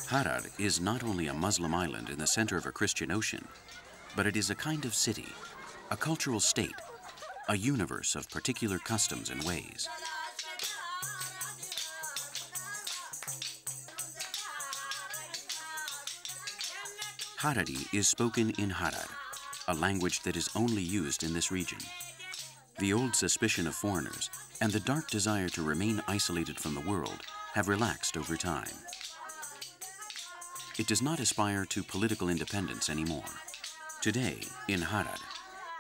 Harar is not only a Muslim island in the center of a Christian ocean, but it is a kind of city, a cultural state, a universe of particular customs and ways. Harari is spoken in Harar, a language that is only used in this region. The old suspicion of foreigners and the dark desire to remain isolated from the world have relaxed over time. It does not aspire to political independence anymore. Today, in Harar,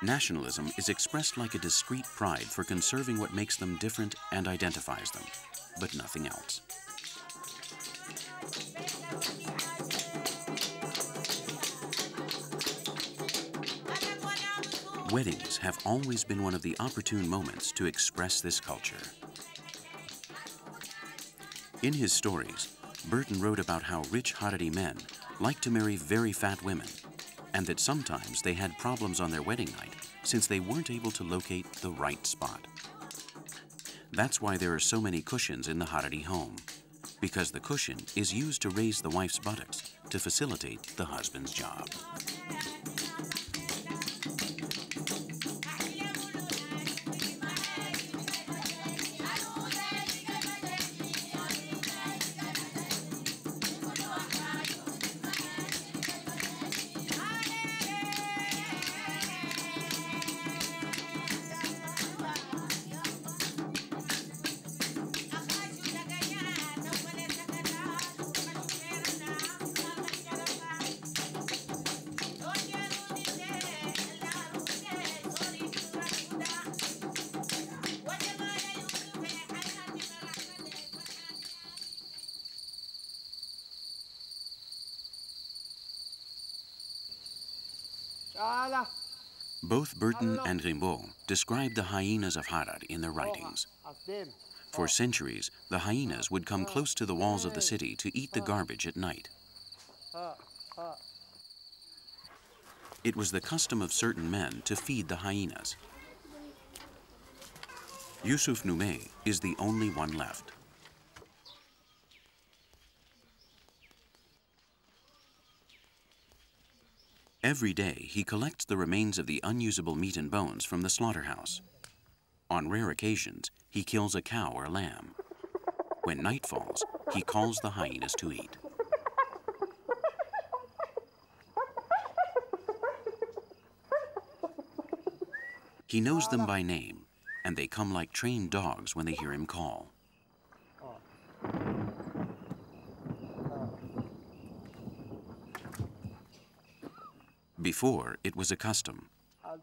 nationalism is expressed like a discreet pride for conserving what makes them different and identifies them, but nothing else. Weddings have always been one of the opportune moments to express this culture. In his stories, Burton wrote about how rich Harari men liked to marry very fat women, and that sometimes they had problems on their wedding night since they weren't able to locate the right spot. That's why there are so many cushions in the Harari home, because the cushion is used to raise the wife's buttocks to facilitate the husband's job. Both Burton and Rimbaud describe the hyenas of Harar in their writings. For centuries, the hyenas would come close to the walls of the city to eat the garbage at night. It was the custom of certain men to feed the hyenas. Yusuf Nume is the only one left. Every day, he collects the remains of the unusable meat and bones from the slaughterhouse. On rare occasions, he kills a cow or lamb. When night falls, he calls the hyenas to eat. He knows them by name, and they come like trained dogs when they hear him call. Before, it was a custom.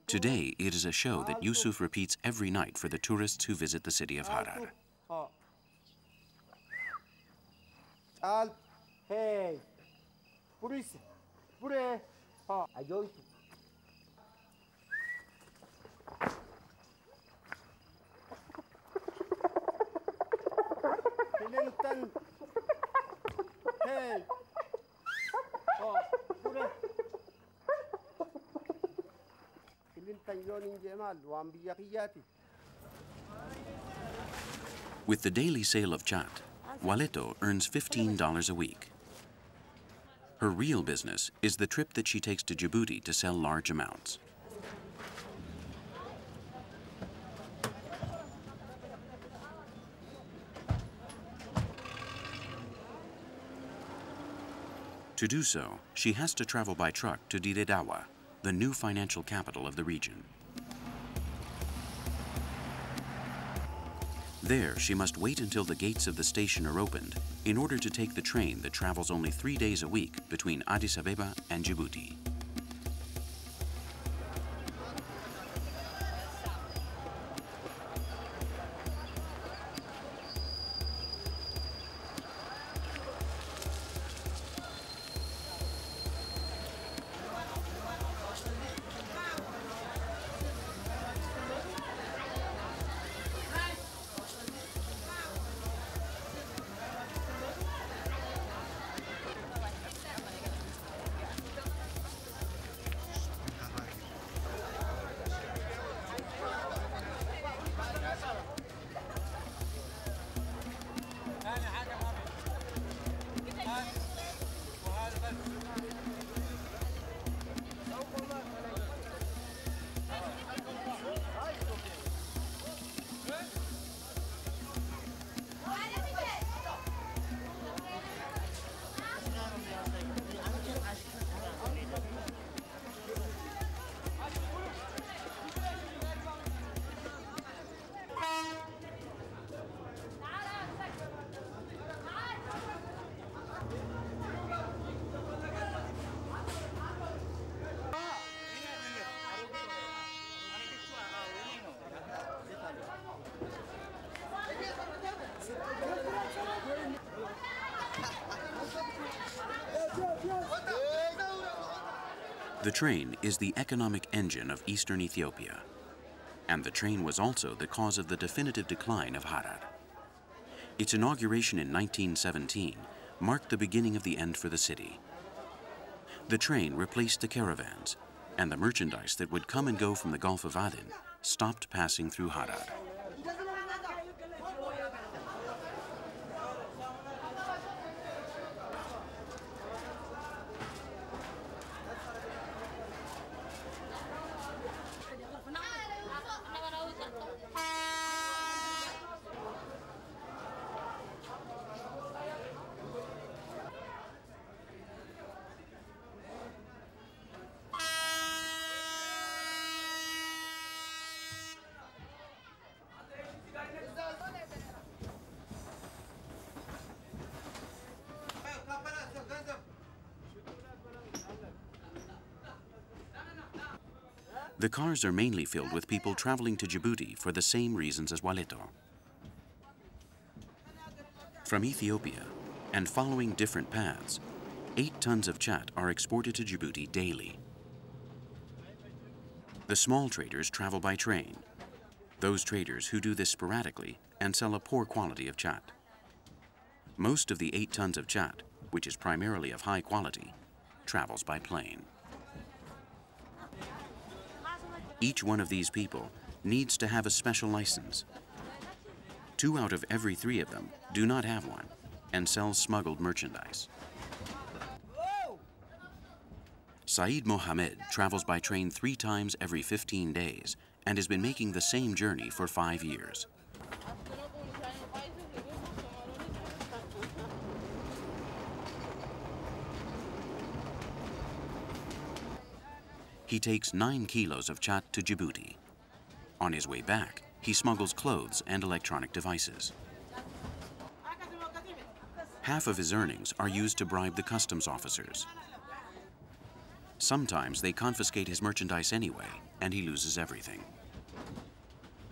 Today, it is a show that Yusuf repeats every night for the tourists who visit the city of Harar. With the daily sale of chat, Waleto earns $15 a week. Her real business is the trip that she takes to Djibouti to sell large amounts. To do so, she has to travel by truck to Dire Dawa, the new financial capital of the region. There, she must wait until the gates of the station are opened in order to take the train that travels only 3 days a week between Addis Ababa and Djibouti. The train is the economic engine of eastern Ethiopia, and the train was also the cause of the definitive decline of Harar. Its inauguration in 1917 marked the beginning of the end for the city. The train replaced the caravans, and the merchandise that would come and go from the Gulf of Aden stopped passing through Harar. The cars are mainly filled with people traveling to Djibouti for the same reasons as Waleto. From Ethiopia, and following different paths, 8 tons of chat are exported to Djibouti daily. The small traders travel by train, those traders who do this sporadically and sell a poor quality of chat. Most of the 8 tons of chat, which is primarily of high quality, travels by plane. Each one of these people needs to have a special license. 2 out of every 3 of them do not have one and sell smuggled merchandise. Saeed Mohammed travels by train 3 times every 15 days and has been making the same journey for 5 years. He takes 9 kilos of chat to Djibouti. On his way back, he smuggles clothes and electronic devices. Half of his earnings are used to bribe the customs officers. Sometimes they confiscate his merchandise anyway, and he loses everything.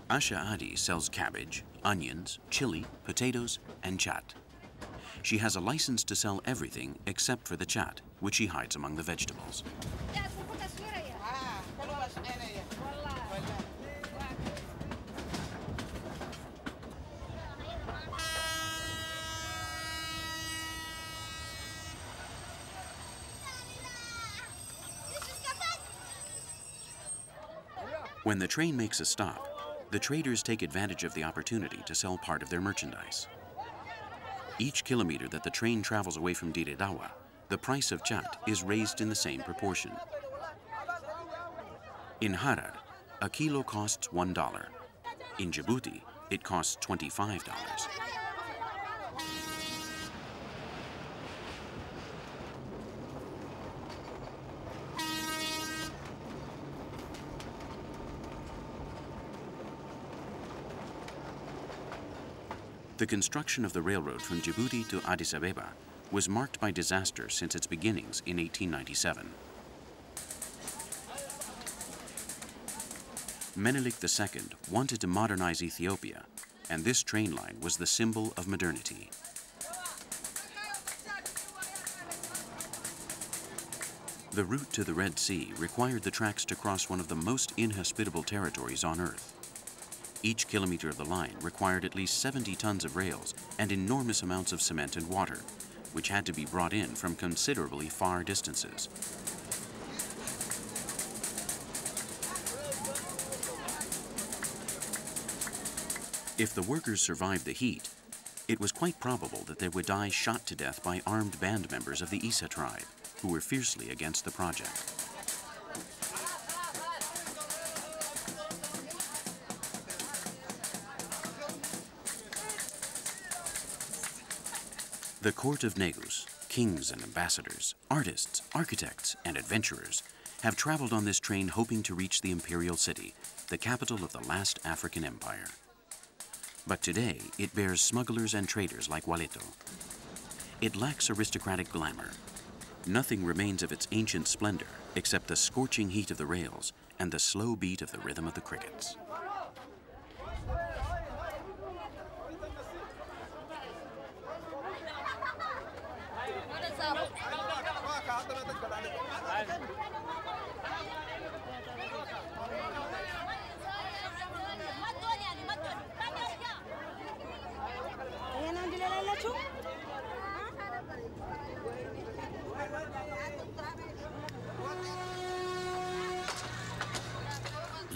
Asha Adi sells cabbage, onions, chili, potatoes, and chat. She has a license to sell everything except for the chat, which she hides among the vegetables. When the train makes a stop, the traders take advantage of the opportunity to sell part of their merchandise. Each kilometer that the train travels away from Dire Dawa, the price of chat is raised in the same proportion. In Harar, a kilo costs $1. In Djibouti, it costs $25. The construction of the railroad from Djibouti to Addis Ababa was marked by disaster since its beginnings in 1897. Menelik II wanted to modernize Ethiopia, and this train line was the symbol of modernity. The route to the Red Sea required the tracks to cross one of the most inhospitable territories on Earth. Each kilometer of the line required at least 70 tons of rails and enormous amounts of cement and water, which had to be brought in from considerably far distances. If the workers survived the heat, it was quite probable that they would die shot to death by armed band members of the Isa tribe, who were fiercely against the project. The court of Negus, kings and ambassadors, artists, architects, and adventurers have traveled on this train hoping to reach the imperial city, the capital of the last African empire. But today, it bears smugglers and traders like Waleto. It lacks aristocratic glamour. Nothing remains of its ancient splendor except the scorching heat of the rails and the slow beat of the rhythm of the crickets.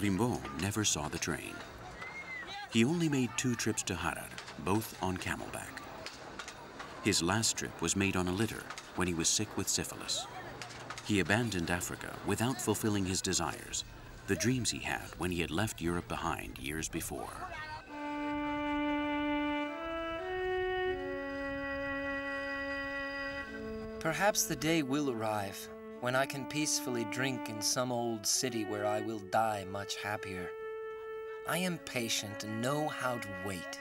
Rimbaud never saw the train. He only made 2 trips to Harar, both on camelback. His last trip was made on a litter when he was sick with syphilis. He abandoned Africa without fulfilling his desires, the dreams he had when he had left Europe behind years before. Perhaps the day will arrive when I can peacefully drink in some old city where I will die much happier. I am patient and know how to wait.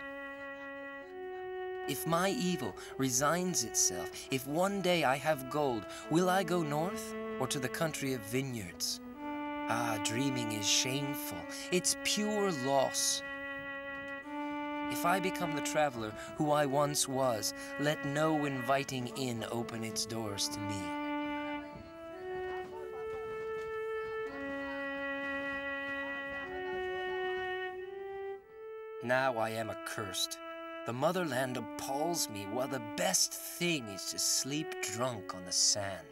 If my evil resigns itself, if one day I have gold, will I go north or to the country of vineyards? Ah, dreaming is shameful. It's pure loss. If I become the traveler who I once was, let no inviting inn open its doors to me. Now I am accursed. The motherland appalls me, while the best thing is to sleep drunk on the sand.